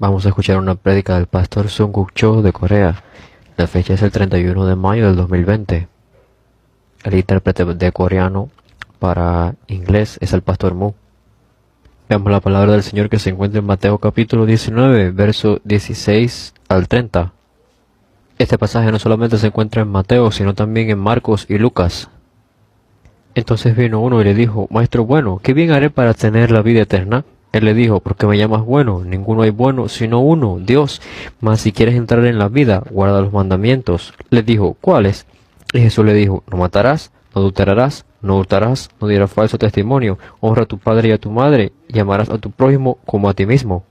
Vamos a escuchar una prédica del pastor Sung-Guk Cho de Corea. La fecha es el 31 de mayo del 2020. El intérprete de coreano para inglés es el pastor Mu. Veamos la palabra del Señor que se encuentra en Mateo capítulo 19, verso 16 al 30. Este pasaje no solamente se encuentra en Mateo, sino también en Marcos y Lucas. Entonces vino uno y le dijo: Maestro bueno, ¿qué bien haré para tener la vida eterna? Él le dijo: ¿por qué me llamas bueno? Ninguno hay bueno sino uno, Dios. Mas si quieres entrar en la vida, guarda los mandamientos. Le dijo: ¿cuáles? Y Jesús le dijo: no matarás, no adulterarás, no hurtarás, no dirás falso testimonio, honra a tu padre y a tu madre, y amarás a tu prójimo como a ti mismo.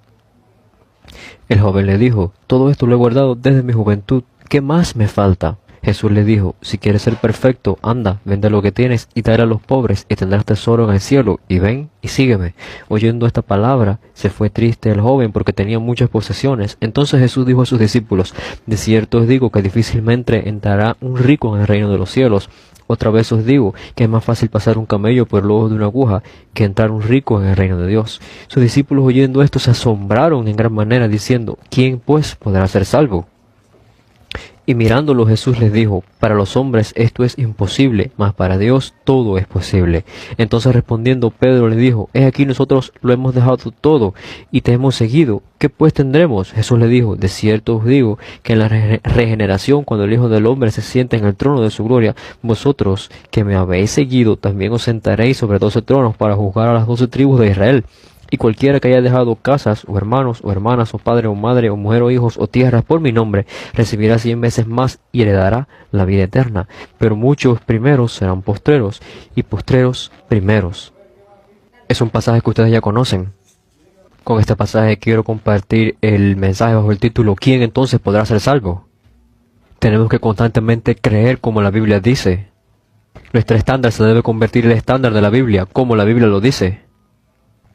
El joven le dijo: todo esto lo he guardado desde mi juventud, ¿qué más me falta? Jesús le dijo: si quieres ser perfecto, anda, vende lo que tienes y dale a los pobres, y tendrás tesoro en el cielo, y ven y sígueme. Oyendo esta palabra, se fue triste el joven porque tenía muchas posesiones. Entonces Jesús dijo a sus discípulos: de cierto os digo que difícilmente entrará un rico en el reino de los cielos. Otra vez os digo que es más fácil pasar un camello por el ojo de una aguja que entrar un rico en el reino de Dios. Sus discípulos, oyendo esto, se asombraron en gran manera, diciendo: ¿quién pues podrá ser salvo? Y mirándolo Jesús les dijo: para los hombres esto es imposible, mas para Dios todo es posible. Entonces respondiendo Pedro le dijo: he aquí nosotros lo hemos dejado todo y te hemos seguido. ¿Qué pues tendremos? Jesús le dijo: de cierto os digo que en la regeneración, cuando el Hijo del Hombre se siente en el trono de su gloria, vosotros que me habéis seguido también os sentaréis sobre 12 tronos para juzgar a las 12 tribus de Israel. Y cualquiera que haya dejado casas, o hermanos, o hermanas, o padre, o madre, o mujer, o hijos, o tierras por mi nombre, recibirá 100 veces más y heredará la vida eterna. Pero muchos primeros serán postreros, y postreros primeros. Es un pasaje que ustedes ya conocen. Con este pasaje quiero compartir el mensaje bajo el título: ¿quién entonces podrá ser salvo? Tenemos que constantemente creer como la Biblia dice. Nuestro estándar se debe convertir en el estándar de la Biblia, como la Biblia lo dice.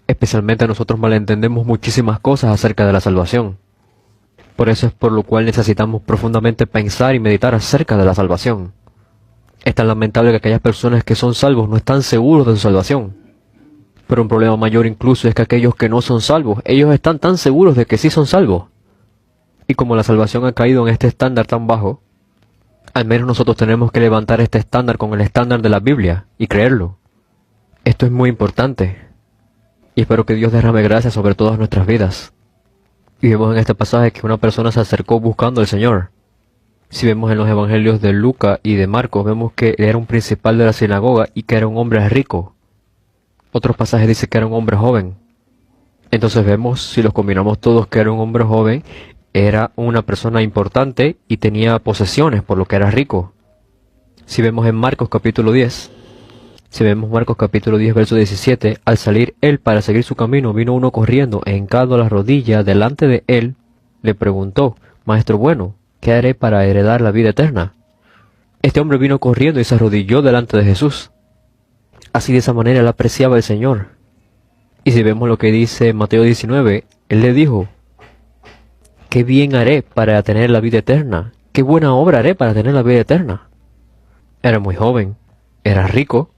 Especialmente nosotros malentendemos muchísimas cosas acerca de la salvación. Por eso es por lo cual necesitamos profundamente pensar y meditar acerca de la salvación. Es tan lamentable que aquellas personas que son salvos no están seguros de su salvación. Pero un problema mayor incluso es que aquellos que no son salvos, ellos están tan seguros de que sí son salvos. Y como la salvación ha caído en este estándar tan bajo, al menos nosotros tenemos que levantar este estándar con el estándar de la Biblia y creerlo. Esto es muy importante. Y espero que Dios derrame gracia sobre todas nuestras vidas. Y vemos en este pasaje que una persona se acercó buscando al Señor. Si vemos en los evangelios de Lucas y de Marcos, vemos que era un principal de la sinagoga y que era un hombre rico. Otros pasajes dicen que era un hombre joven. Entonces vemos, si los combinamos todos, que era un hombre joven, era una persona importante y tenía posesiones, por lo que era rico. Si vemos en Marcos capítulo 10, verso 17, al salir él para seguir su camino, vino uno corriendo, e hincado a la rodilla delante de él, le preguntó: Maestro bueno, ¿qué haré para heredar la vida eterna? Este hombre vino corriendo y se arrodilló delante de Jesús. Así, de esa manera, él apreciaba al Señor. Y si vemos lo que dice Mateo 19, él le dijo: ¿qué bien haré para tener la vida eterna? ¿Qué buena obra haré para tener la vida eterna? Era muy joven, era rico,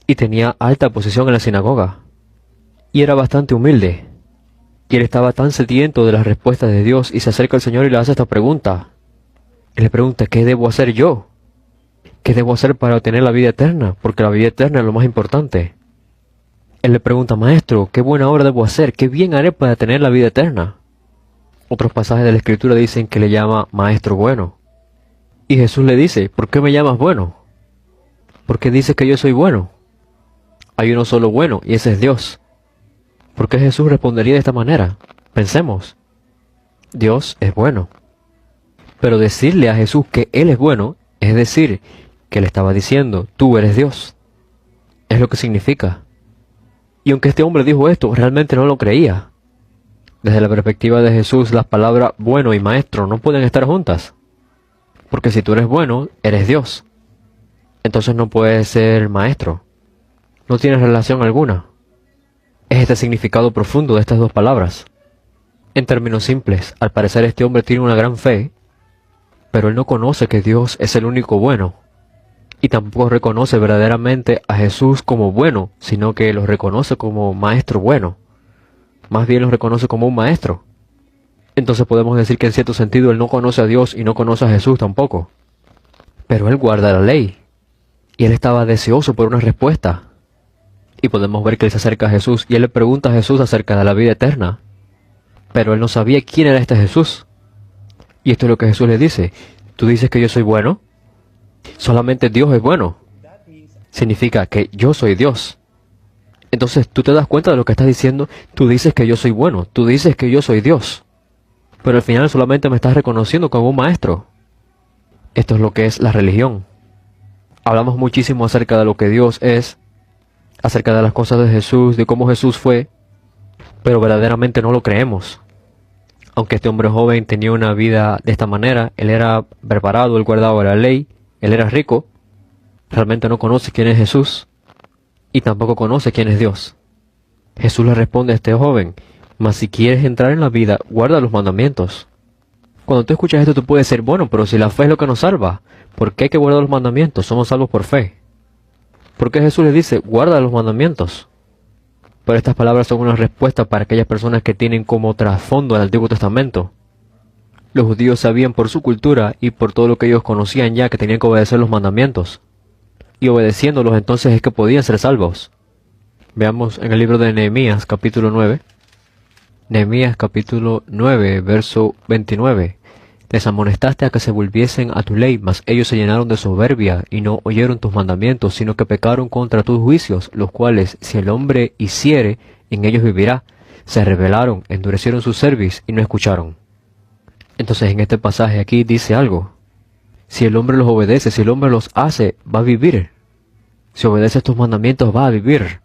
y tenía alta posición en la sinagoga. Y era bastante humilde. Y él estaba tan sediento de las respuestas de Dios, y se acerca al Señor y le hace esta pregunta. Él le pregunta: ¿qué debo hacer yo? ¿Qué debo hacer para obtener la vida eterna? Porque la vida eterna es lo más importante. Él le pregunta: Maestro, ¿qué buena obra debo hacer? ¿Qué bien haré para tener la vida eterna? Otros pasajes de la Escritura dicen que le llama Maestro bueno. Y Jesús le dice: ¿por qué me llamas bueno? ¿Por qué dices que yo soy bueno? Hay uno solo bueno, y ese es Dios. ¿Por qué Jesús respondería de esta manera? Pensemos. Dios es bueno. Pero decirle a Jesús que Él es bueno, es decir, que Él estaba diciendo: tú eres Dios. Es lo que significa. Y aunque este hombre dijo esto, realmente no lo creía. Desde la perspectiva de Jesús, las palabras bueno y maestro no pueden estar juntas. Porque si tú eres bueno, eres Dios. Entonces no puedes ser maestro. No tiene relación alguna. Es este significado profundo de estas dos palabras. En términos simples, al parecer este hombre tiene una gran fe, pero él no conoce que Dios es el único bueno, y tampoco reconoce verdaderamente a Jesús como bueno, sino que lo reconoce como maestro bueno. Más bien lo reconoce como un maestro. Entonces podemos decir que en cierto sentido él no conoce a Dios y no conoce a Jesús tampoco. Pero él guarda la ley. Y él estaba deseoso por una respuesta. Y podemos ver que él se acerca a Jesús y él le pregunta a Jesús acerca de la vida eterna. Pero él no sabía quién era este Jesús. Y esto es lo que Jesús le dice. ¿Tú dices que yo soy bueno? Solamente Dios es bueno. Significa que yo soy Dios. Entonces tú te das cuenta de lo que estás diciendo. Tú dices que yo soy bueno. Tú dices que yo soy Dios. Pero al final solamente me estás reconociendo como un maestro. Esto es lo que es la religión. Hablamos muchísimo acerca de lo que Dios es, acerca de las cosas de Jesús, de cómo Jesús fue, pero verdaderamente no lo creemos. Aunque este hombre joven tenía una vida de esta manera, él era preparado, él guardaba la ley, él era rico, realmente no conoce quién es Jesús y tampoco conoce quién es Dios. Jesús le responde a este joven, mas si quieres entrar en la vida, guarda los mandamientos. Cuando tú escuchas esto tú puedes decir, bueno, pero si la fe es lo que nos salva, ¿por qué hay que guardar los mandamientos? Somos salvos por fe. ¿Por qué Jesús le dice, guarda los mandamientos? Pero estas palabras son una respuesta para aquellas personas que tienen como trasfondo el Antiguo Testamento. Los judíos sabían por su cultura y por todo lo que ellos conocían ya que tenían que obedecer los mandamientos. Y obedeciéndolos entonces es que podían ser salvos. Veamos en el libro de Nehemías capítulo 9. Nehemías capítulo 9, verso 29. Les amonestaste a que se volviesen a tu ley, mas ellos se llenaron de soberbia y no oyeron tus mandamientos, sino que pecaron contra tus juicios, los cuales, si el hombre hiciere, en ellos vivirá. Se rebelaron, endurecieron su cerviz y no escucharon. Entonces en este pasaje aquí dice algo. Si el hombre los obedece, si el hombre los hace, va a vivir. Si obedece estos mandamientos, va a vivir.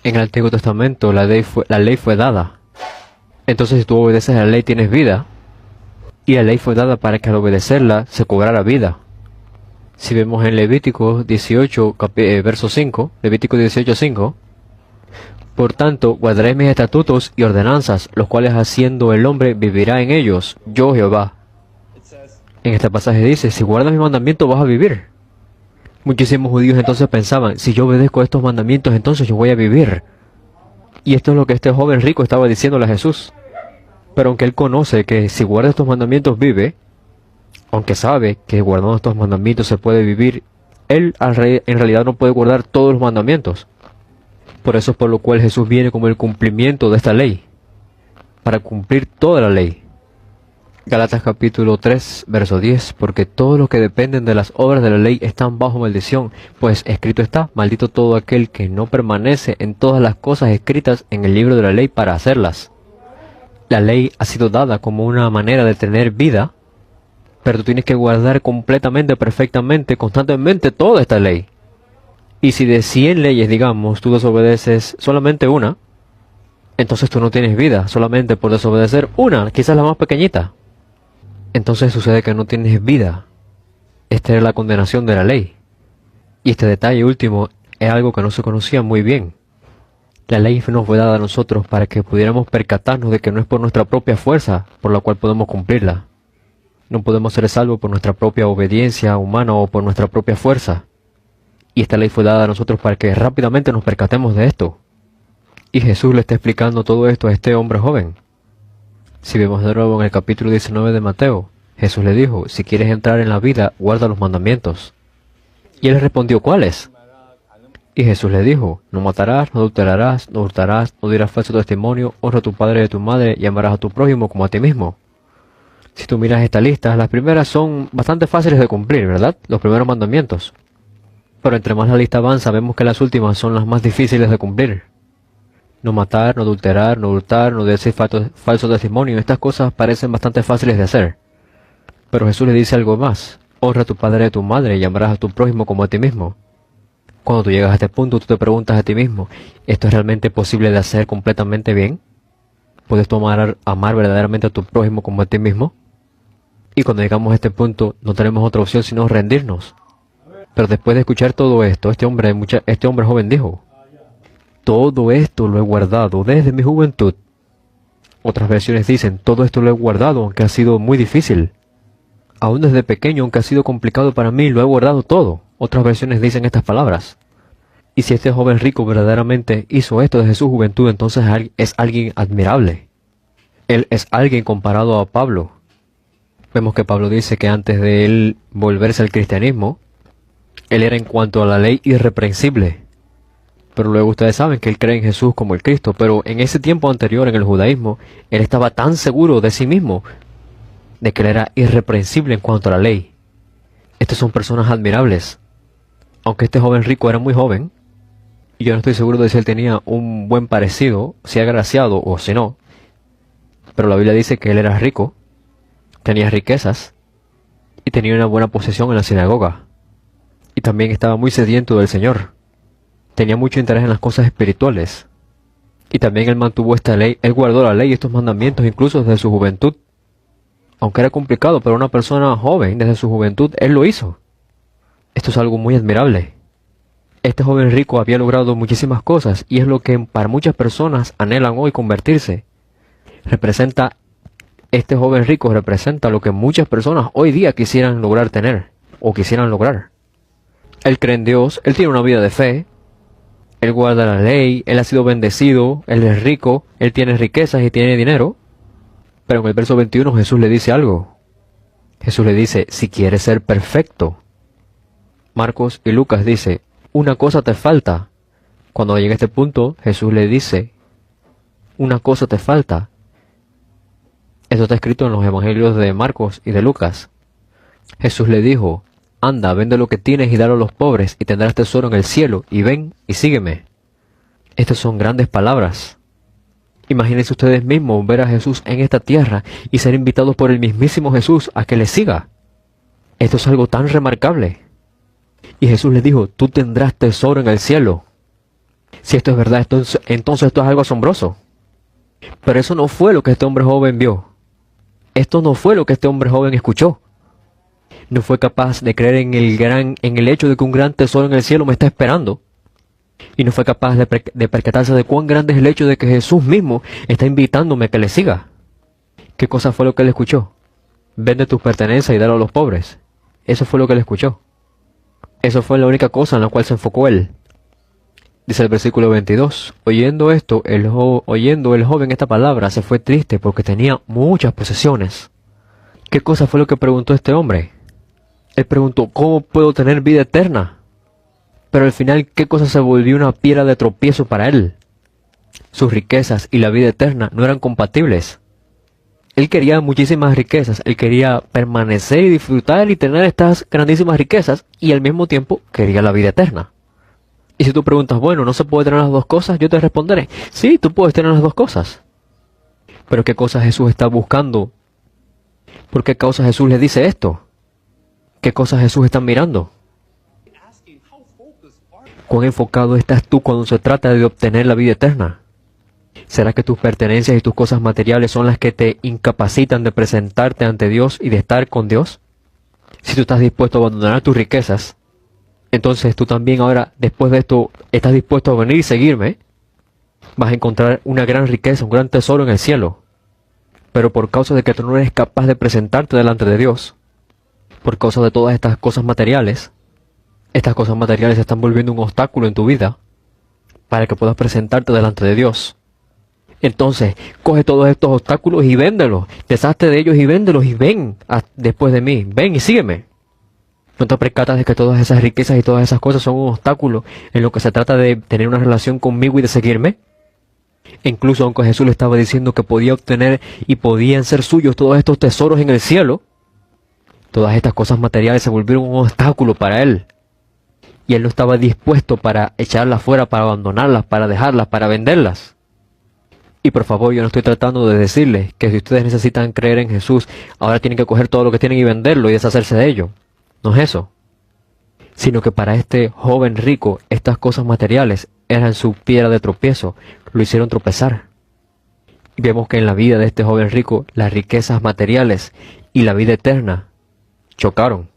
En el Antiguo Testamento la ley fue dada. Entonces si tú obedeces a la ley tienes vida. Y la ley fue dada para que al obedecerla se cobrara vida. Si vemos en Levítico 18, verso 5, Levítico 18, 5, por tanto, guardaré mis estatutos y ordenanzas, los cuales haciendo el hombre vivirá en ellos, yo Jehová. En este pasaje dice, si guardas mis mandamientos vas a vivir. Muchísimos judíos entonces pensaban, si yo obedezco estos mandamientos entonces yo voy a vivir. Y esto es lo que este joven rico estaba diciéndole a Jesús. Pero aunque él conoce que si guarda estos mandamientos vive, aunque sabe que guardando estos mandamientos se puede vivir, él en realidad no puede guardar todos los mandamientos. Por eso es por lo cual Jesús viene como el cumplimiento de esta ley, para cumplir toda la ley. Gálatas capítulo 3, verso 10, porque todos los que dependen de las obras de la ley están bajo maldición, pues escrito está, maldito todo aquel que no permanece en todas las cosas escritas en el libro de la ley para hacerlas. La ley ha sido dada como una manera de tener vida, pero tú tienes que guardar completamente, perfectamente, constantemente toda esta ley. Y si de 100 leyes, digamos, tú desobedeces solamente una, entonces tú no tienes vida, solamente por desobedecer una, quizás la más pequeñita. Entonces sucede que no tienes vida. Esta era la condenación de la ley. Y este detalle último es algo que no se conocía muy bien. La ley nos fue dada a nosotros para que pudiéramos percatarnos de que no es por nuestra propia fuerza por la cual podemos cumplirla. No podemos ser salvos por nuestra propia obediencia humana o por nuestra propia fuerza. Y esta ley fue dada a nosotros para que rápidamente nos percatemos de esto. Y Jesús le está explicando todo esto a este hombre joven. Si vemos de nuevo en el capítulo 19 de Mateo, Jesús le dijo, si quieres entrar en la vida, guarda los mandamientos. Y él respondió, ¿cuáles? Y Jesús le dijo, no matarás, no adulterarás, no hurtarás, no dirás falso testimonio, honra a tu padre y a tu madre y amarás a tu prójimo como a ti mismo. Si tú miras esta lista, las primeras son bastante fáciles de cumplir, ¿verdad? Los primeros mandamientos. Pero entre más la lista avanza, vemos que las últimas son las más difíciles de cumplir. No matar, no adulterar, no hurtar, no decir falso testimonio, estas cosas parecen bastante fáciles de hacer. Pero Jesús le dice algo más, honra a tu padre y a tu madre y amarás a tu prójimo como a ti mismo. Cuando tú llegas a este punto, tú te preguntas a ti mismo, ¿esto es realmente posible de hacer completamente bien? ¿Puedes amar verdaderamente a tu prójimo como a ti mismo? Y cuando llegamos a este punto, no tenemos otra opción sino rendirnos. Pero después de escuchar todo esto, este hombre joven dijo, todo esto lo he guardado desde mi juventud. Otras versiones dicen, todo esto lo he guardado aunque ha sido muy difícil. Aún desde pequeño, aunque ha sido complicado para mí, lo he guardado todo. Otras versiones dicen estas palabras. Y si este joven rico verdaderamente hizo esto desde su juventud, entonces es alguien admirable. Él es alguien comparado a Pablo. Vemos que Pablo dice que antes de él volverse al cristianismo, él era en cuanto a la ley irreprensible. Pero luego ustedes saben que él cree en Jesús como el Cristo. Pero en ese tiempo anterior, en el judaísmo, él estaba tan seguro de sí mismo, de que él era irreprensible en cuanto a la ley. Estas son personas admirables. Aunque este joven rico era muy joven, y yo no estoy seguro de si él tenía un buen parecido, si agraciado o si no, pero la Biblia dice que él era rico, tenía riquezas, y tenía una buena posición en la sinagoga. Y también estaba muy sediento del Señor. Tenía mucho interés en las cosas espirituales. Y también él mantuvo esta ley, él guardó la ley y estos mandamientos incluso desde su juventud. Aunque era complicado para una persona joven, desde su juventud, él lo hizo. Esto es algo muy admirable. Este joven rico había logrado muchísimas cosas y es lo que para muchas personas anhelan hoy convertirse. Este joven rico representa lo que muchas personas hoy día quisieran lograr tener o quisieran lograr. Él cree en Dios, él tiene una vida de fe, él guarda la ley, él ha sido bendecido, él es rico, él tiene riquezas y tiene dinero. Pero en el verso 21 Jesús le dice algo. Jesús le dice, si quieres ser perfecto. Marcos y Lucas dice, una cosa te falta. Cuando llega a este punto, Jesús le dice, una cosa te falta. Esto está escrito en los evangelios de Marcos y de Lucas. Jesús le dijo, anda, vende lo que tienes y dalo a los pobres, y tendrás tesoro en el cielo, y ven y sígueme. Estas son grandes palabras. Imagínense ustedes mismos ver a Jesús en esta tierra y ser invitados por el mismísimo Jesús a que le siga. Esto es algo tan remarcable. Y Jesús le dijo, tú tendrás tesoro en el cielo. Si esto es verdad, entonces esto es algo asombroso. Pero eso no fue lo que este hombre joven vio. Esto no fue lo que este hombre joven escuchó. No fue capaz de creer en el hecho de que un gran tesoro en el cielo me está esperando. Y no fue capaz de percatarse de cuán grande es el hecho de que Jesús mismo está invitándome a que le siga. ¿Qué cosa fue lo que él escuchó? Vende tus pertenencias y dalo a los pobres. Eso fue lo que él escuchó. Eso fue la única cosa en la cual se enfocó él. Dice el versículo 22. Oyendo el joven esta palabra, se fue triste porque tenía muchas posesiones. ¿Qué cosa fue lo que preguntó este hombre? Él preguntó, ¿cómo puedo tener vida eterna? Pero al final, ¿qué cosa se volvió una piedra de tropiezo para él? Sus riquezas y la vida eterna no eran compatibles. Él quería muchísimas riquezas, él quería permanecer y disfrutar y tener estas grandísimas riquezas, y al mismo tiempo quería la vida eterna. Y si tú preguntas, bueno, ¿no se puede tener las dos cosas? Yo te responderé, sí, tú puedes tener las dos cosas. Pero ¿qué cosa Jesús está buscando? ¿Por qué causa Jesús le dice esto? ¿Qué cosas Jesús está mirando? ¿Cuán enfocado estás tú cuando se trata de obtener la vida eterna? ¿Será que tus pertenencias y tus cosas materiales son las que te incapacitan de presentarte ante Dios y de estar con Dios? Si tú estás dispuesto a abandonar tus riquezas, entonces tú también ahora, después de esto, estás dispuesto a venir y seguirme. Vas a encontrar una gran riqueza, un gran tesoro en el cielo. Pero por causa de que tú no eres capaz de presentarte delante de Dios, por causa de todas estas cosas materiales se están volviendo un obstáculo en tu vida para que puedas presentarte delante de Dios. Entonces, coge todos estos obstáculos y véndelos, deshazte de ellos y véndelos y ven después de mí, ven y sígueme. ¿No te percatas de que todas esas riquezas y todas esas cosas son un obstáculo en lo que se trata de tener una relación conmigo y de seguirme? Incluso aunque Jesús le estaba diciendo que podía obtener y podían ser suyos todos estos tesoros en el cielo, todas estas cosas materiales se volvieron un obstáculo para él. Y él no estaba dispuesto para echarlas fuera, para abandonarlas, para dejarlas, para venderlas. Y por favor, yo no estoy tratando de decirles que si ustedes necesitan creer en Jesús, ahora tienen que coger todo lo que tienen y venderlo y deshacerse de ello. No es eso. Sino que para este joven rico, estas cosas materiales eran su piedra de tropiezo, lo hicieron tropezar. Y vemos que en la vida de este joven rico, las riquezas materiales y la vida eterna chocaron.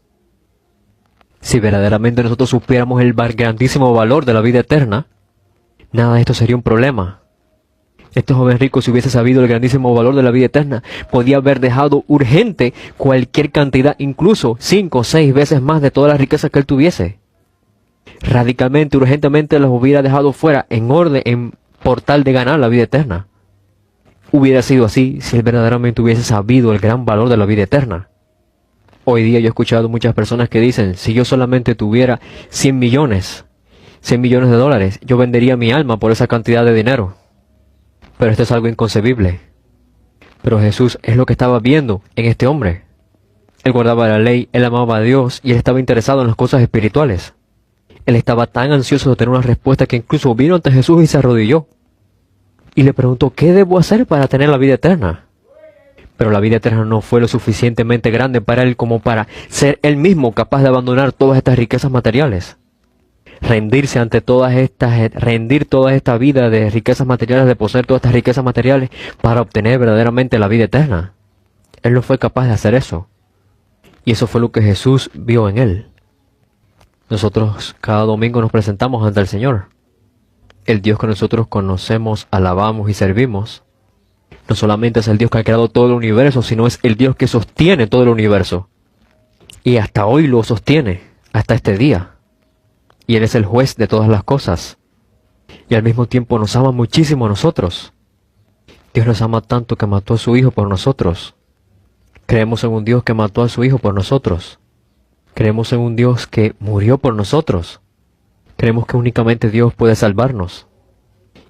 Si verdaderamente nosotros supiéramos el grandísimo valor de la vida eterna, nada de esto sería un problema. Este joven rico, si hubiese sabido el grandísimo valor de la vida eterna, podía haber dejado urgente cualquier cantidad, incluso 5 o 6 veces más de todas las riquezas que él tuviese. Radicalmente, urgentemente las hubiera dejado fuera en por tal de ganar la vida eterna. hubiera sido así si él verdaderamente hubiese sabido el gran valor de la vida eterna. Hoy día yo he escuchado muchas personas que dicen, si yo solamente tuviera 100 millones de dólares, yo vendería mi alma por esa cantidad de dinero. Pero esto es algo inconcebible. Pero Jesús es lo que estaba viendo en este hombre. Él guardaba la ley, él amaba a Dios y él estaba interesado en las cosas espirituales. Él estaba tan ansioso de tener una respuesta que incluso vino ante Jesús y se arrodilló. Y le preguntó, ¿qué debo hacer para tener la vida eterna? Pero la vida eterna no fue lo suficientemente grande para él como para ser él mismo capaz de abandonar todas estas riquezas materiales. Rendirse ante rendir toda esta vida de riquezas materiales, de poseer todas estas riquezas materiales para obtener verdaderamente la vida eterna. Él no fue capaz de hacer eso. Y eso fue lo que Jesús vio en él. Nosotros cada domingo nos presentamos ante el Señor. El Dios que nosotros conocemos, alabamos y servimos, no solamente es el Dios que ha creado todo el universo, sino es el Dios que sostiene todo el universo. Y hasta hoy lo sostiene, hasta este día. Y Él es el juez de todas las cosas. Y al mismo tiempo nos ama muchísimo a nosotros. Dios nos ama tanto que mató a su Hijo por nosotros. Creemos en un Dios que mató a su Hijo por nosotros. Creemos en un Dios que murió por nosotros. Creemos que únicamente Dios puede salvarnos.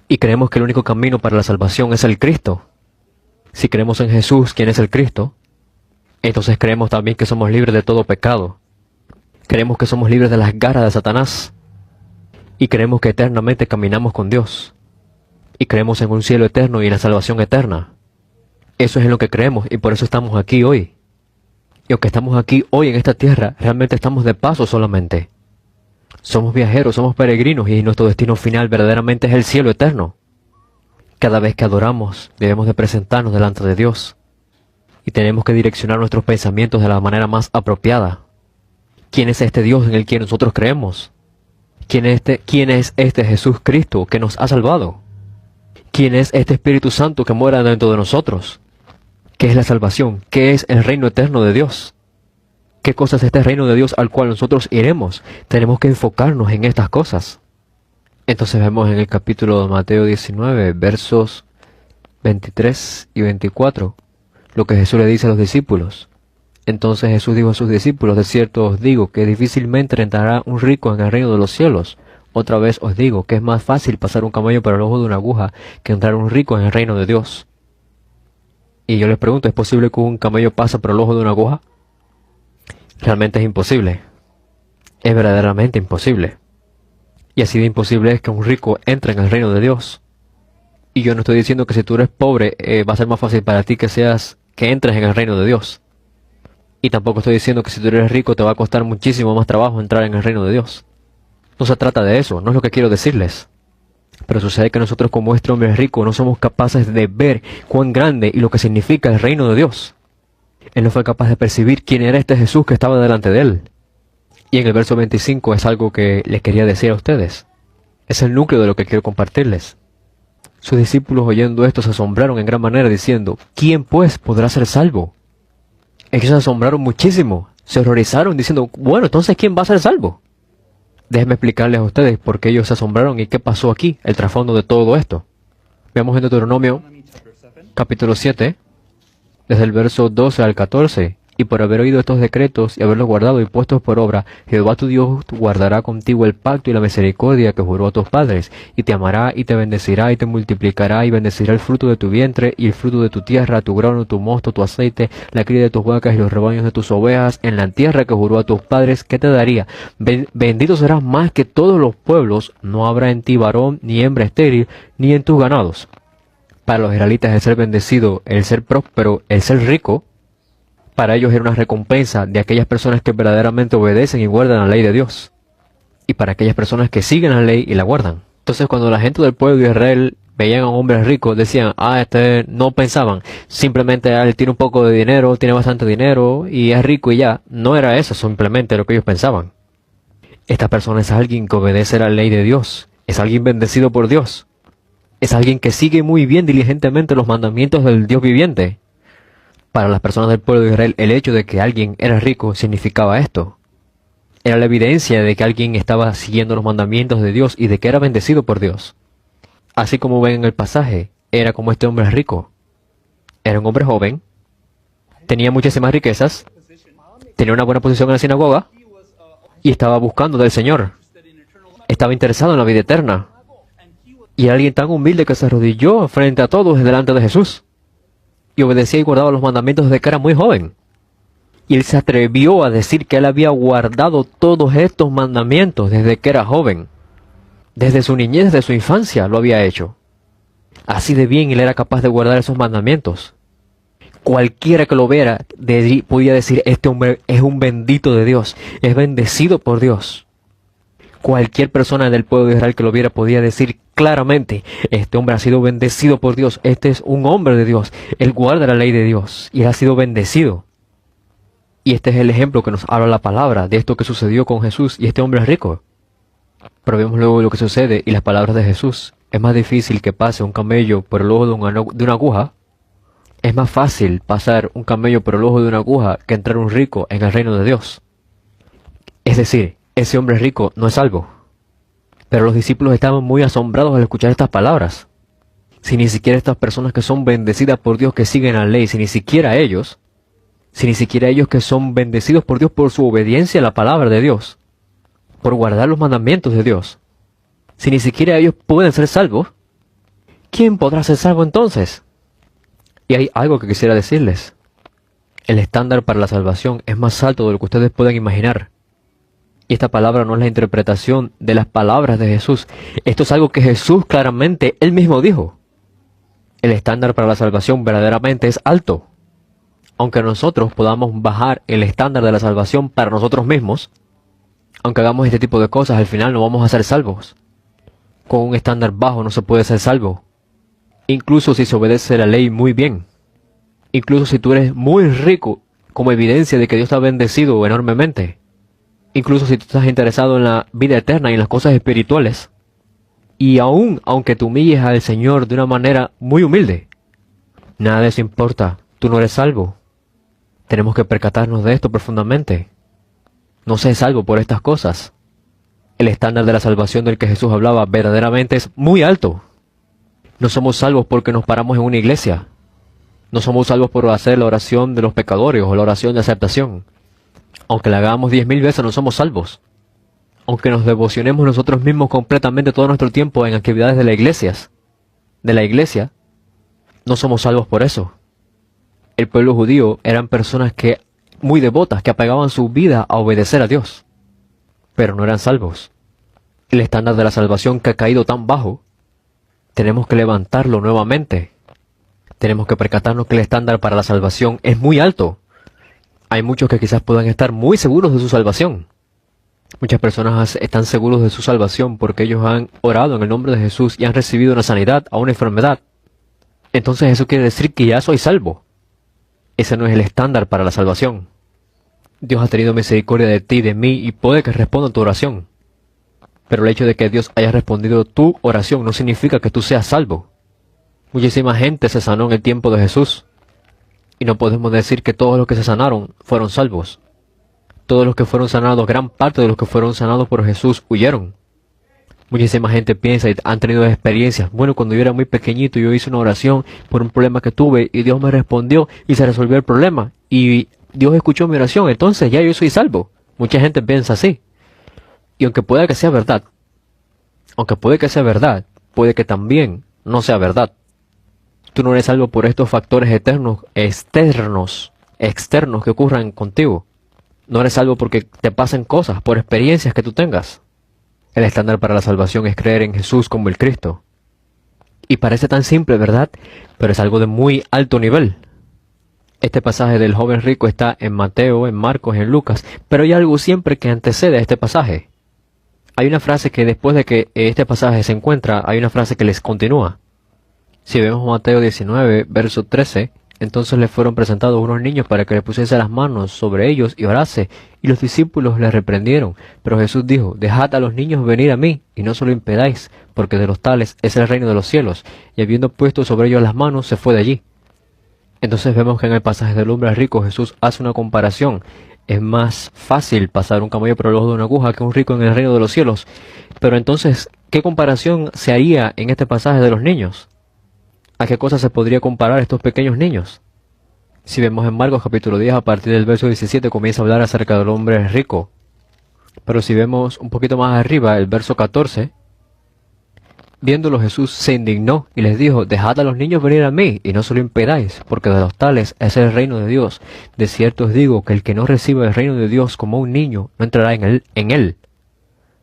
Y creemos que el único camino para la salvación es el Cristo. Si creemos en Jesús, quien es el Cristo, entonces creemos también que somos libres de todo pecado. Creemos que somos libres de las garras de Satanás. Y creemos que eternamente caminamos con Dios. Y creemos en un cielo eterno y en la salvación eterna. Eso es en lo que creemos y por eso estamos aquí hoy. Y aunque estamos aquí hoy en esta tierra, realmente estamos de paso solamente. Somos viajeros, somos peregrinos y nuestro destino final verdaderamente es el cielo eterno. Cada vez que adoramos, debemos de presentarnos delante de Dios. Y tenemos que direccionar nuestros pensamientos de la manera más apropiada. ¿Quién es este Dios en el que nosotros creemos? ¿Quién es este Jesús Cristo que nos ha salvado? ¿Quién es este Espíritu Santo que mora dentro de nosotros? ¿Qué es la salvación? ¿Qué es el reino eterno de Dios? ¿Qué cosa es este reino de Dios al cual nosotros iremos? Tenemos que enfocarnos en estas cosas. Entonces vemos en el capítulo de Mateo 19, versos 23 y 24, lo que Jesús le dice a los discípulos. Entonces Jesús dijo a sus discípulos, de cierto os digo que difícilmente entrará un rico en el reino de los cielos. Otra vez os digo que es más fácil pasar un camello por el ojo de una aguja que entrar un rico en el reino de Dios. Y yo les pregunto, ¿es posible que un camello pase por el ojo de una aguja? Realmente es imposible. Es verdaderamente imposible. Y así de imposible es que un rico entre en el reino de Dios. Y yo no estoy diciendo que si tú eres pobre, va a ser más fácil para ti que entres en el reino de Dios. Y tampoco estoy diciendo que si tú eres rico te va a costar muchísimo más trabajo entrar en el reino de Dios. No se trata de eso, no es lo que quiero decirles. Pero sucede que nosotros como este hombre rico no somos capaces de ver cuán grande y lo que significa el reino de Dios. Él no fue capaz de percibir quién era este Jesús que estaba delante de él. Y en el verso 25 es algo que les quería decir a ustedes. Es el núcleo de lo que quiero compartirles. Sus discípulos oyendo esto se asombraron en gran manera diciendo, ¿quién pues podrá ser salvo? Ellos se asombraron muchísimo, se horrorizaron diciendo, bueno, entonces ¿quién va a ser salvo? Déjenme explicarles a ustedes por qué ellos se asombraron y qué pasó aquí, el trasfondo de todo esto. Veamos en Deuteronomio, capítulo 7, desde el verso 12 al 14. Y por haber oído estos decretos y haberlos guardado y puestos por obra, Jehová tu Dios guardará contigo el pacto y la misericordia que juró a tus padres, y te amará y te bendecirá y te multiplicará y bendecirá el fruto de tu vientre y el fruto de tu tierra, tu grano, tu mosto, tu aceite, la cría de tus vacas y los rebaños de tus ovejas, en la tierra que juró a tus padres, que te daría. Bendito serás más que todos los pueblos, no habrá en ti varón ni hembra estéril, ni en tus ganados. Para los israelitas el ser bendecido, el ser próspero, el ser rico, para ellos era una recompensa de aquellas personas que verdaderamente obedecen y guardan la ley de Dios. Y para aquellas personas que siguen la ley y la guardan. Entonces cuando la gente del pueblo de Israel veían a un hombre rico, decían, no pensaban, simplemente él tiene un poco de dinero, tiene bastante dinero y es rico y ya. No era eso simplemente lo que ellos pensaban. Esta persona es alguien que obedece la ley de Dios. Es alguien bendecido por Dios. Es alguien que sigue muy bien diligentemente los mandamientos del Dios viviente. Para las personas del pueblo de Israel, el hecho de que alguien era rico significaba esto. Era la evidencia de que alguien estaba siguiendo los mandamientos de Dios y de que era bendecido por Dios. Así como ven en el pasaje, era como este hombre rico. Era un hombre joven, tenía muchísimas riquezas, tenía una buena posición en la sinagoga y estaba buscando del Señor. Estaba interesado en la vida eterna. Y era alguien tan humilde que se arrodilló frente a todos delante de Jesús. Y obedecía y guardaba los mandamientos desde que era muy joven. Y él se atrevió a decir que él había guardado todos estos mandamientos desde que era joven. Desde su niñez, desde su infancia lo había hecho. Así de bien él era capaz de guardar esos mandamientos. Cualquiera que lo viera podía decir, este hombre es un bendito de Dios, es bendecido por Dios. Cualquier persona del pueblo de Israel que lo viera podía decir claramente, este hombre ha sido bendecido por Dios, este es un hombre de Dios, él guarda la ley de Dios y él ha sido bendecido. Y este es el ejemplo que nos habla la palabra de esto que sucedió con Jesús y este hombre es rico. Pero vemos luego lo que sucede y las palabras de Jesús. Es más difícil que pase un camello por el ojo de una aguja. Es más fácil pasar un camello por el ojo de una aguja que entrar un rico en el reino de Dios. Es decir, ese hombre rico no es salvo. Pero los discípulos estaban muy asombrados al escuchar estas palabras. Si ni siquiera estas personas que son bendecidas por Dios que siguen la ley, si ni siquiera ellos que son bendecidos por Dios por su obediencia a la palabra de Dios, por guardar los mandamientos de Dios, si ni siquiera ellos pueden ser salvos, ¿quién podrá ser salvo entonces? Y hay algo que quisiera decirles. El estándar para la salvación es más alto de lo que ustedes pueden imaginar. Y esta palabra no es la interpretación de las palabras de Jesús. Esto es algo que Jesús claramente, él mismo dijo. El estándar para la salvación verdaderamente es alto. Aunque nosotros podamos bajar el estándar de la salvación para nosotros mismos, aunque hagamos este tipo de cosas, al final no vamos a ser salvos. Con un estándar bajo no se puede ser salvo. Incluso si se obedece la ley muy bien. Incluso si tú eres muy rico, como evidencia de que Dios te ha bendecido enormemente. Incluso si tú estás interesado en la vida eterna y en las cosas espirituales. Y aunque te humilles al Señor de una manera muy humilde, nada de eso importa. Tú no eres salvo. Tenemos que percatarnos de esto profundamente. No se es salvo por estas cosas. El estándar de la salvación del que Jesús hablaba verdaderamente es muy alto. No somos salvos porque nos paramos en una iglesia. No somos salvos por hacer la oración de los pecadores o la oración de aceptación. Aunque la hagamos 10,000 veces no somos salvos. Aunque nos devocionemos nosotros mismos completamente todo nuestro tiempo en actividades de la iglesia, no somos salvos por eso. El pueblo judío eran personas muy devotas, que apagaban su vida a obedecer a Dios. Pero no eran salvos. El estándar de la salvación que ha caído tan bajo, tenemos que levantarlo nuevamente. Tenemos que percatarnos que el estándar para la salvación es muy alto. Hay muchos que quizás puedan estar muy seguros de su salvación. Muchas personas están seguros de su salvación porque ellos han orado en el nombre de Jesús y han recibido una sanidad a una enfermedad. Entonces eso quiere decir que ya soy salvo. Ese no es el estándar para la salvación. Dios ha tenido misericordia de ti y de mí y puede que responda tu oración. Pero el hecho de que Dios haya respondido tu oración no significa que tú seas salvo. Muchísima gente se sanó en el tiempo de Jesús. Y no podemos decir que todos los que se sanaron fueron salvos. Todos los que fueron sanados, gran parte de los que fueron sanados por Jesús huyeron. Muchísima gente piensa y han tenido experiencias. Bueno, cuando yo era muy pequeñito yo hice una oración por un problema que tuve y Dios me respondió y se resolvió el problema. Y Dios escuchó mi oración, entonces ya yo soy salvo. Mucha gente piensa así. Y aunque pueda que sea verdad, puede que también no sea verdad. Tú no eres salvo por estos factores externos que ocurran contigo. No eres salvo porque te pasen cosas, por experiencias que tú tengas. El estándar para la salvación es creer en Jesús como el Cristo. Y parece tan simple, ¿verdad? Pero es algo de muy alto nivel. Este pasaje del joven rico está en Mateo, en Marcos, en Lucas, pero hay algo siempre que antecede a este pasaje. Hay una frase que después de que este pasaje se encuentra, hay una frase que les continúa. Si vemos Mateo 19, verso 13, entonces le fueron presentados unos niños para que le pusiese las manos sobre ellos y orase, y los discípulos le reprendieron. Pero Jesús dijo, dejad a los niños venir a mí, y no se lo impedáis, porque de los tales es el reino de los cielos. Y habiendo puesto sobre ellos las manos, se fue de allí. Entonces vemos que en el pasaje del hombre rico Jesús hace una comparación. Es más fácil pasar un camello por el ojo de una aguja que un rico en el reino de los cielos. Pero entonces, ¿qué comparación se haría en este pasaje de los niños? ¿A qué cosa se podría comparar estos pequeños niños? Si vemos en Marcos capítulo 10, a partir del verso 17, comienza a hablar acerca del hombre rico. Pero si vemos un poquito más arriba, el verso 14, viéndolo Jesús se indignó y les dijo, dejad a los niños venir a mí, y no se lo impedáis, porque de los tales es el reino de Dios. De cierto os digo que el que no reciba el reino de Dios como un niño, no entrará en él.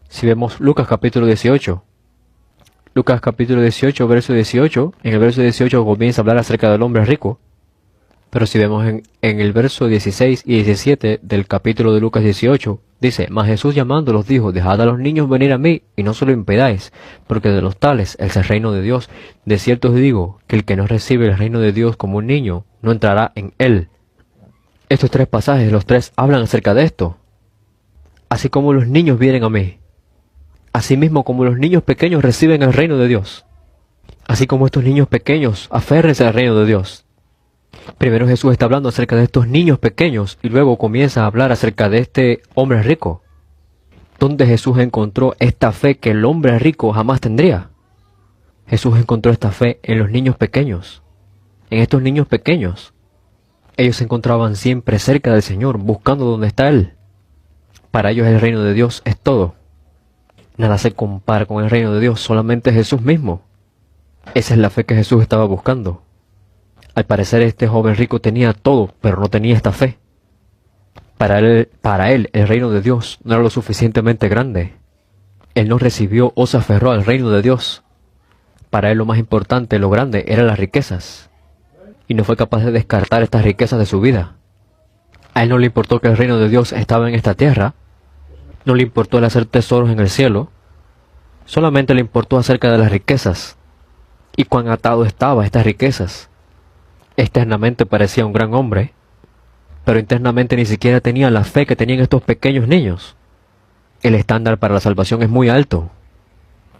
Si vemos Lucas capítulo 18, Lucas capítulo 18, verso 18, en el verso 18 comienza a hablar acerca del hombre rico. Pero si vemos en el verso 16 y 17 del capítulo de Lucas 18, dice, mas Jesús llamándolos dijo, dejad a los niños venir a mí, y no se lo impedáis, porque de los tales es el reino de Dios. De cierto os digo, que el que no recibe el reino de Dios como un niño, no entrará en él. Estos tres pasajes, los tres, hablan acerca de esto. Así como los niños vienen a mí, asimismo como los niños pequeños reciben el reino de Dios, así como estos niños pequeños aférrense al reino de Dios. Primero Jesús está hablando acerca de estos niños pequeños y luego comienza a hablar acerca de este hombre rico. ¿Dónde Jesús encontró esta fe que el hombre rico jamás tendría? Jesús encontró esta fe en los niños pequeños. En estos niños pequeños. Ellos se encontraban siempre cerca del Señor, buscando dónde está Él. Para ellos el reino de Dios es todo. Nada se compara con el reino de Dios, solamente Jesús mismo. Esa es la fe que Jesús estaba buscando. Al parecer este joven rico tenía todo, pero no tenía esta fe. Para él el reino de Dios no era lo suficientemente grande. Él no recibió o se aferró al reino de Dios. Para él lo más importante, lo grande, eran las riquezas. Y no fue capaz de descartar estas riquezas de su vida. A él no le importó que el reino de Dios estaba en esta tierra. No le importó el hacer tesoros en el cielo. Solamente le importó acerca de las riquezas. Y cuán atado estaba a estas riquezas. Externamente parecía un gran hombre, pero internamente ni siquiera tenía la fe que tenían estos pequeños niños. El estándar para la salvación es muy alto.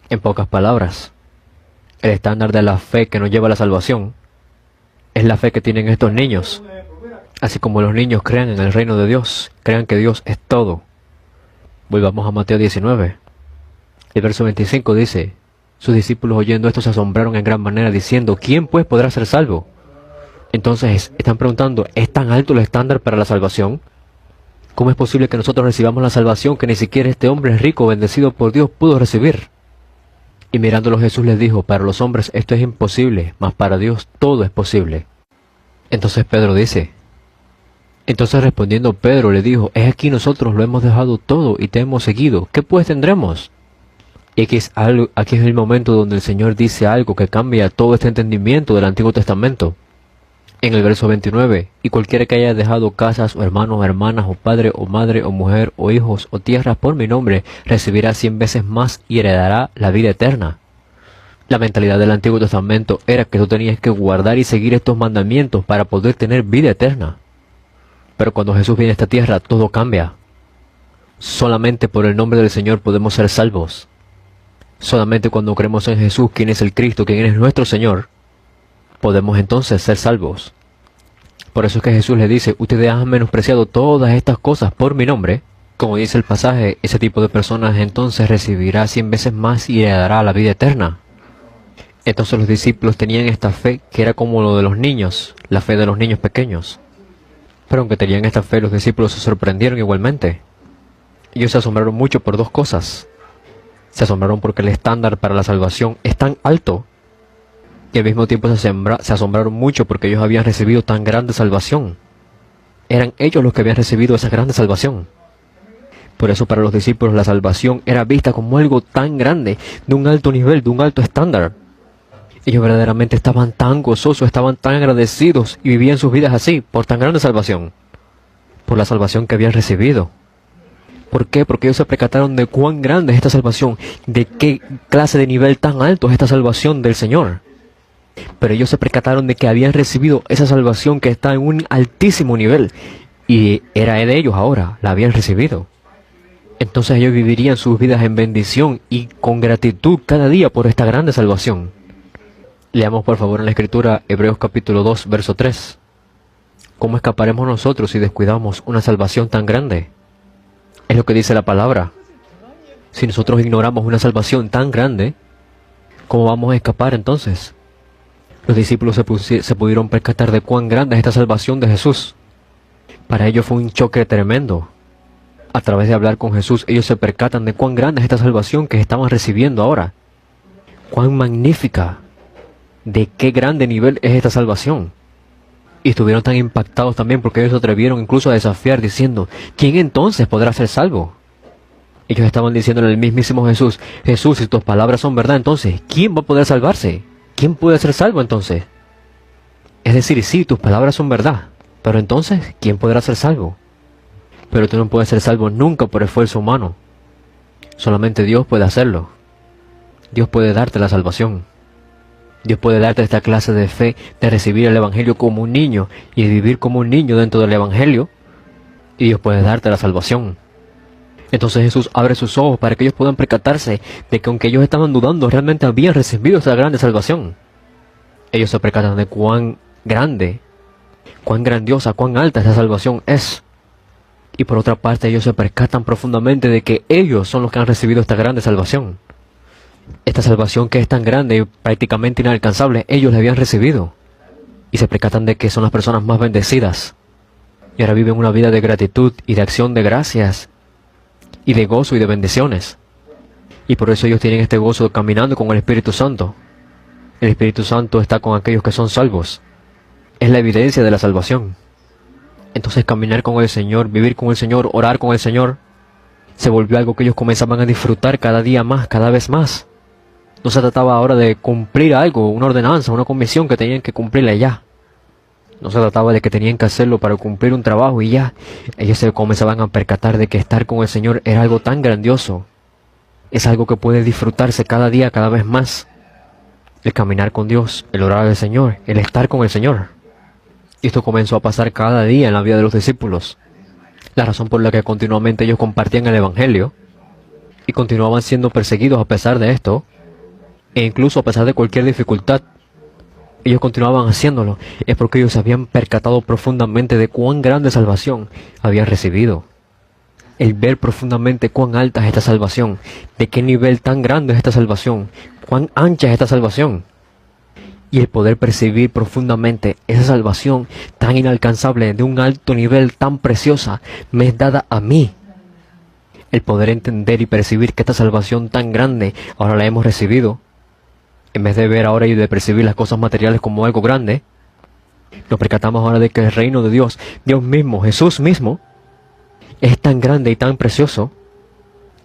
En pocas palabras, el estándar de la fe que nos lleva a la salvación es la fe que tienen estos niños. Así como los niños crean en el reino de Dios, crean que Dios es todo. Volvamos a Mateo 19. El verso 25 dice, sus discípulos oyendo esto se asombraron en gran manera diciendo, ¿quién pues podrá ser salvo? Entonces están preguntando, ¿es tan alto el estándar para la salvación? ¿Cómo es posible que nosotros recibamos la salvación que ni siquiera este hombre rico, bendecido por Dios, pudo recibir? Y mirándolo Jesús les dijo, para los hombres esto es imposible, mas para Dios todo es posible. Entonces Pedro dice, entonces respondiendo Pedro le dijo, es aquí nosotros lo hemos dejado todo y te hemos seguido, ¿qué pues tendremos? Y aquí es el momento donde el Señor dice algo que cambia todo este entendimiento del Antiguo Testamento. En el verso 29, y cualquiera que haya dejado casas, o hermanos, o hermanas, o padre, o madre, o mujer, o hijos, o tierras por mi nombre, recibirá 100 veces más y heredará la vida eterna. La mentalidad del Antiguo Testamento era que tú tenías que guardar y seguir estos mandamientos para poder tener vida eterna. Pero cuando Jesús viene a esta tierra, todo cambia. Solamente por el nombre del Señor podemos ser salvos. Solamente cuando creemos en Jesús, quien es el Cristo, quien es nuestro Señor, podemos entonces ser salvos. Por eso es que Jesús le dice, ustedes han menospreciado todas estas cosas por mi nombre. Como dice el pasaje, ese tipo de personas entonces recibirá 100 veces más y heredará la vida eterna. Entonces los discípulos tenían esta fe que era como lo de los niños, la fe de los niños pequeños. Pero aunque tenían esta fe, los discípulos se sorprendieron igualmente. Ellos se asombraron mucho por dos cosas. Se asombraron porque el estándar para la salvación es tan alto, y al mismo tiempo se asombraron mucho porque ellos habían recibido tan grande salvación. Eran ellos los que habían recibido esa grande salvación. Por eso para los discípulos la salvación era vista como algo tan grande, de un alto nivel, de un alto estándar. Ellos verdaderamente estaban tan gozosos, estaban tan agradecidos y vivían sus vidas así, por tan grande salvación. Por la salvación que habían recibido. ¿Por qué? Porque ellos se percataron de cuán grande es esta salvación, de qué clase de nivel tan alto es esta salvación del Señor. Pero ellos se percataron de que habían recibido esa salvación que está en un altísimo nivel. Y era de ellos ahora, la habían recibido. Entonces ellos vivirían sus vidas en bendición y con gratitud cada día por esta grande salvación. Leamos por favor en la Escritura Hebreos capítulo 2, verso 3. ¿Cómo escaparemos nosotros si descuidamos una salvación tan grande? Es lo que dice la palabra. Si nosotros ignoramos una salvación tan grande, ¿cómo vamos a escapar entonces? Los discípulos se pudieron percatar de cuán grande es esta salvación de Jesús. Para ellos fue un choque tremendo. A través de hablar con Jesús, ellos se percatan de cuán grande es esta salvación que estaban recibiendo ahora. Cuán magnífica, de qué grande nivel es esta salvación. Y estuvieron tan impactados también porque ellos se atrevieron incluso a desafiar diciendo, ¿quién entonces podrá ser salvo? Ellos estaban diciéndole al mismísimo Jesús, Jesús, si tus palabras son verdad, entonces, ¿quién va a poder salvarse? ¿Quién puede ser salvo entonces? Es decir, sí, tus palabras son verdad, pero entonces, ¿quién podrá ser salvo? Pero tú no puedes ser salvo nunca por esfuerzo humano. Solamente Dios puede hacerlo. Dios puede darte la salvación. Dios puede darte esta clase de fe, de recibir el Evangelio como un niño y de vivir como un niño dentro del Evangelio. Y Dios puede darte la salvación. Entonces Jesús abre sus ojos para que ellos puedan percatarse de que aunque ellos estaban dudando, realmente habían recibido esa grande salvación. Ellos se percatan de cuán grande, cuán grandiosa, cuán alta esa salvación es. Y por otra parte ellos se percatan profundamente de que ellos son los que han recibido esta grande salvación. Esta salvación que es tan grande y prácticamente inalcanzable, ellos la habían recibido. Y se percatan de que son las personas más bendecidas. Y ahora viven una vida de gratitud y de acción de gracias. Y de gozo y de bendiciones. Y por eso ellos tienen este gozo caminando con el Espíritu Santo. El Espíritu Santo está con aquellos que son salvos. Es la evidencia de la salvación. Entonces caminar con el Señor, vivir con el Señor, orar con el Señor, se volvió algo que ellos comenzaban a disfrutar cada día más, cada vez más. No se trataba ahora de cumplir algo, una ordenanza, una comisión que tenían que cumplirla ya. No se trataba de que tenían que hacerlo para cumplir un trabajo y ya. Ellos se comenzaban a percatar de que estar con el Señor era algo tan grandioso. Es algo que puede disfrutarse cada día, cada vez más. El caminar con Dios, el orar al Señor, el estar con el Señor. Y esto comenzó a pasar cada día en la vida de los discípulos. La razón por la que continuamente ellos compartían el Evangelio y continuaban siendo perseguidos a pesar de esto, e incluso a pesar de cualquier dificultad, ellos continuaban haciéndolo, es porque ellos se habían percatado profundamente de cuán grande salvación habían recibido. El ver profundamente cuán alta es esta salvación, de qué nivel tan grande es esta salvación, cuán ancha es esta salvación. Y el poder percibir profundamente esa salvación tan inalcanzable, de un alto nivel tan preciosa, me es dada a mí. El poder entender y percibir que esta salvación tan grande ahora la hemos recibido. En vez de ver ahora y de percibir las cosas materiales como algo grande, nos percatamos ahora de que el reino de Dios, Dios mismo, Jesús mismo, es tan grande y tan precioso,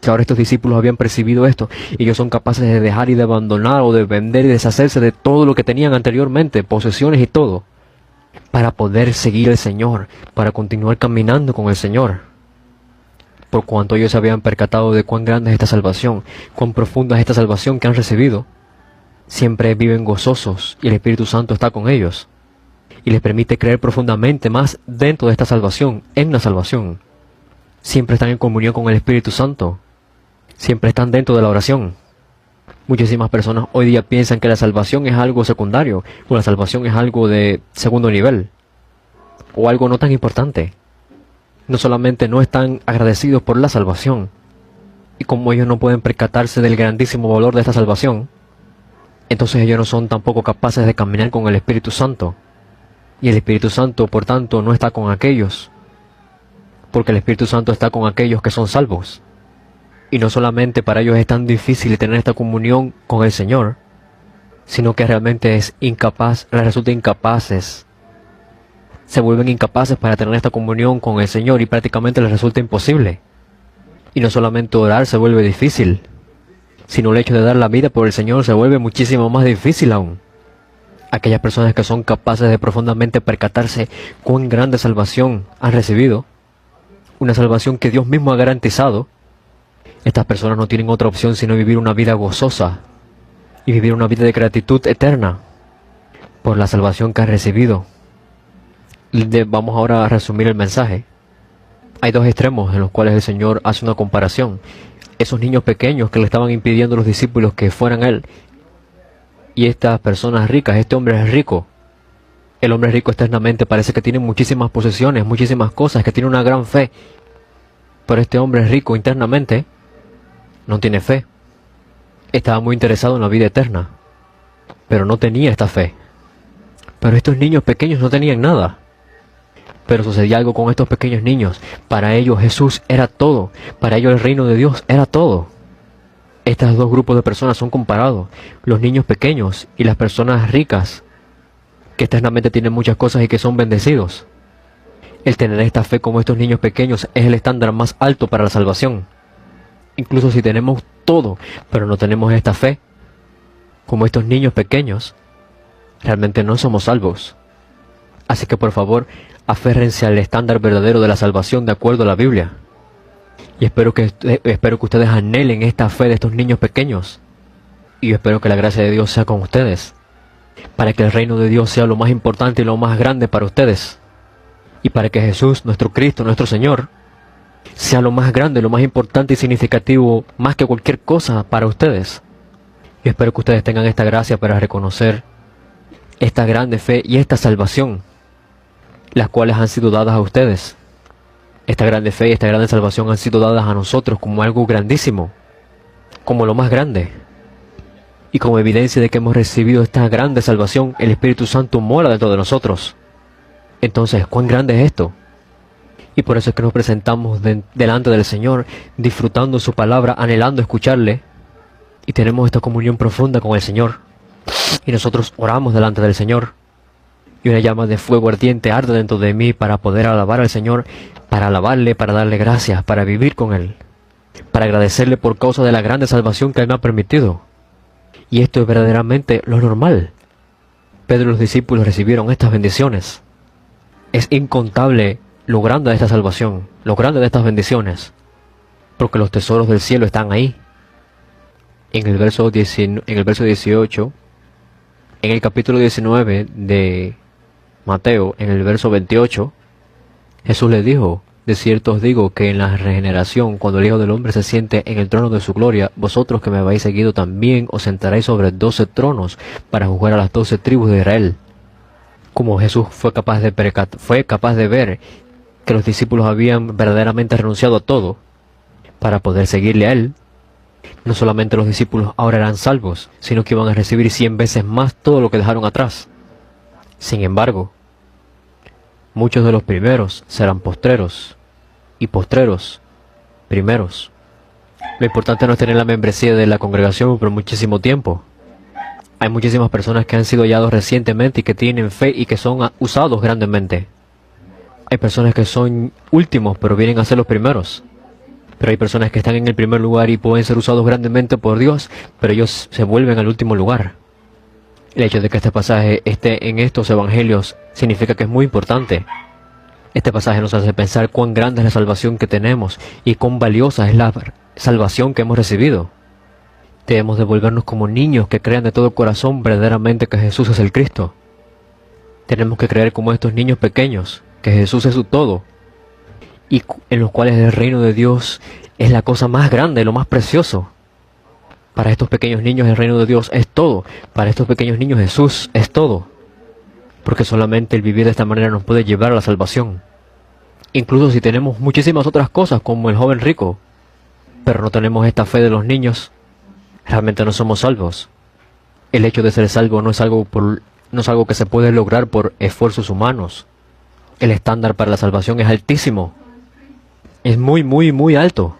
que ahora estos discípulos habían percibido esto, y ellos son capaces de dejar y de abandonar o de vender y deshacerse de todo lo que tenían anteriormente, posesiones y todo, para poder seguir al Señor, para continuar caminando con el Señor. Por cuanto ellos se habían percatado de cuán grande es esta salvación, cuán profunda es esta salvación que han recibido, siempre viven gozosos y el Espíritu Santo está con ellos y les permite creer profundamente más dentro de esta salvación, en la salvación. Siempre están en comunión con el Espíritu Santo, siempre están dentro de la oración. Muchísimas personas hoy día piensan que la salvación es algo secundario o la salvación es algo de segundo nivel o algo no tan importante. No solamente no están agradecidos por la salvación, y como ellos no pueden percatarse del grandísimo valor de esta salvación, entonces ellos no son tampoco capaces de caminar con el Espíritu Santo. Y el Espíritu Santo, por tanto, no está con aquellos, porque el Espíritu Santo está con aquellos que son salvos. Y no solamente para ellos es tan difícil tener esta comunión con el Señor, sino que realmente les resulta incapaces. Se vuelven incapaces para tener esta comunión con el Señor y prácticamente les resulta imposible. Y no solamente orar se vuelve difícil, sino el hecho de dar la vida por el Señor se vuelve muchísimo más difícil aún. Aquellas personas que son capaces de profundamente percatarse cuán grande salvación han recibido, una salvación que Dios mismo ha garantizado, estas personas no tienen otra opción sino vivir una vida gozosa y vivir una vida de gratitud eterna por la salvación que han recibido. Vamos ahora a resumir el mensaje. Hay dos extremos en los cuales el Señor hace una comparación. Esos niños pequeños que le estaban impidiendo a los discípulos que fueran a Él. Y estas personas ricas, este hombre es rico. El hombre rico externamente parece que tiene muchísimas posesiones, muchísimas cosas, que tiene una gran fe. Pero este hombre es rico internamente, no tiene fe. Estaba muy interesado en la vida eterna, pero no tenía esta fe. Pero estos niños pequeños no tenían nada. Pero sucedía algo con estos pequeños niños. Para ellos Jesús era todo. Para ellos el reino de Dios era todo. Estos dos grupos de personas son comparados. Los niños pequeños y las personas ricas, que externamente tienen muchas cosas y que son bendecidos. El tener esta fe como estos niños pequeños es el estándar más alto para la salvación. Incluso si tenemos todo, pero no tenemos esta fe, como estos niños pequeños, realmente no somos salvos. Así que por favor, aférrense al estándar verdadero de la salvación de acuerdo a la Biblia. Y espero que ustedes anhelen esta fe de estos niños pequeños. Y yo espero que la gracia de Dios sea con ustedes, para que el reino de Dios sea lo más importante y lo más grande para ustedes. Y para que Jesús, nuestro Cristo, nuestro Señor, sea lo más grande, lo más importante y significativo, más que cualquier cosa para ustedes. Yo espero que ustedes tengan esta gracia para reconocer esta grande fe y esta salvación, las cuales han sido dadas a ustedes. Esta grande fe y esta grande salvación han sido dadas a nosotros como algo grandísimo, como lo más grande. Y como evidencia de que hemos recibido esta grande salvación, el Espíritu Santo mora dentro de nosotros. Entonces, ¿cuán grande es esto? Y por eso es que nos presentamos delante del Señor, disfrutando su palabra, anhelando escucharle, y tenemos esta comunión profunda con el Señor. Y nosotros oramos delante del Señor, y una llama de fuego ardiente arde dentro de mí para poder alabar al Señor, para alabarle, para darle gracias, para vivir con Él, para agradecerle por causa de la grande salvación que Él me ha permitido. Y esto es verdaderamente lo normal. Pedro y los discípulos recibieron estas bendiciones. Es incontable lo grande de esta salvación, lo grande de estas bendiciones, porque los tesoros del cielo están ahí. En el verso 18, en el capítulo 19 de Mateo, en el verso 28, Jesús les dijo: de cierto os digo que en la regeneración, cuando el Hijo del Hombre se siente en el trono de su gloria, vosotros que me habéis seguido también os sentaréis sobre 12 tronos para juzgar a las 12 tribus de Israel. Como Jesús fue capaz de ver que los discípulos habían verdaderamente renunciado a todo para poder seguirle a Él, no solamente los discípulos ahora eran salvos, sino que iban a recibir 100 veces más todo lo que dejaron atrás. Sin embargo, muchos de los primeros serán postreros, y postreros primeros. Lo importante no es tener la membresía de la congregación por muchísimo tiempo. Hay muchísimas personas que han sido hallados recientemente y que tienen fe y que son usados grandemente. Hay personas que son últimos pero vienen a ser los primeros. Pero hay personas que están en el primer lugar y pueden ser usados grandemente por Dios, pero ellos se vuelven al último lugar. El hecho de que este pasaje esté en estos evangelios significa que es muy importante. Este pasaje nos hace pensar cuán grande es la salvación que tenemos y cuán valiosa es la salvación que hemos recibido. Debemos de volvernos como niños que crean de todo corazón verdaderamente que Jesús es el Cristo. Tenemos que creer como estos niños pequeños, que Jesús es su todo, y en los cuales el reino de Dios es la cosa más grande, lo más precioso. Para estos pequeños niños el reino de Dios es todo. Para estos pequeños niños Jesús es todo. Porque solamente el vivir de esta manera nos puede llevar a la salvación. Incluso si tenemos muchísimas otras cosas como el joven rico, pero no tenemos esta fe de los niños, realmente no somos salvos. El hecho de ser salvo no es algo que se puede lograr por esfuerzos humanos. El estándar para la salvación es altísimo. Es muy, muy, muy alto.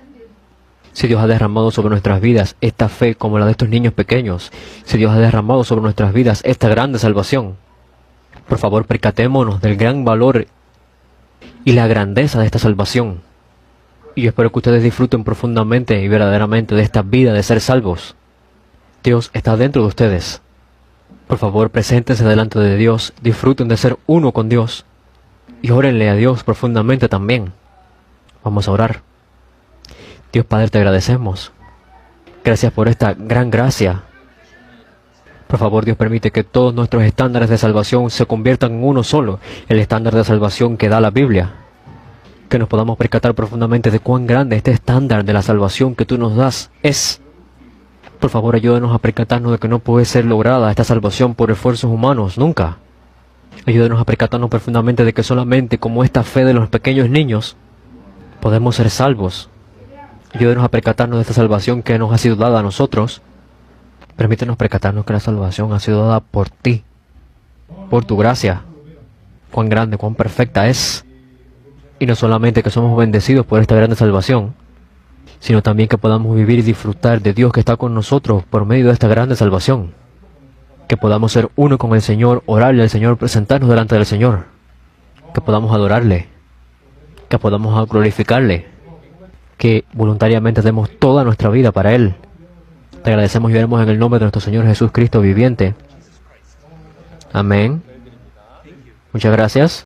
Si Dios ha derramado sobre nuestras vidas esta fe como la de estos niños pequeños, si Dios ha derramado sobre nuestras vidas esta grande salvación, por favor percatémonos del gran valor y la grandeza de esta salvación. Y yo espero que ustedes disfruten profundamente y verdaderamente de esta vida de ser salvos. Dios está dentro de ustedes. Por favor, preséntense delante de Dios, disfruten de ser uno con Dios y órenle a Dios profundamente también. Vamos a orar. Dios Padre, te agradecemos. Gracias por esta gran gracia. Por favor, Dios, permite que todos nuestros estándares de salvación se conviertan en uno solo, el estándar de salvación que da la Biblia. Que nos podamos percatar profundamente de cuán grande este estándar de la salvación que tú nos das es. Por favor, ayúdanos a percatarnos de que no puede ser lograda esta salvación por esfuerzos humanos, nunca. Ayúdanos a percatarnos profundamente de que solamente como esta fe de los pequeños niños podemos ser salvos. Ayúdanos a percatarnos de esta salvación que nos ha sido dada a nosotros. Permítenos percatarnos que la salvación ha sido dada por ti. por tu gracia. Cuán grande, cuán perfecta es. Y no solamente que somos bendecidos por esta grande salvación, sino también que podamos vivir y disfrutar de Dios que está con nosotros por medio de esta grande salvación. Que podamos ser uno con el Señor, orarle al Señor, presentarnos delante del Señor. Que podamos adorarle. Que podamos glorificarle. Que voluntariamente demos toda nuestra vida para Él. Te agradecemos y oramos en el nombre de nuestro Señor Jesucristo viviente. Amén. Muchas gracias.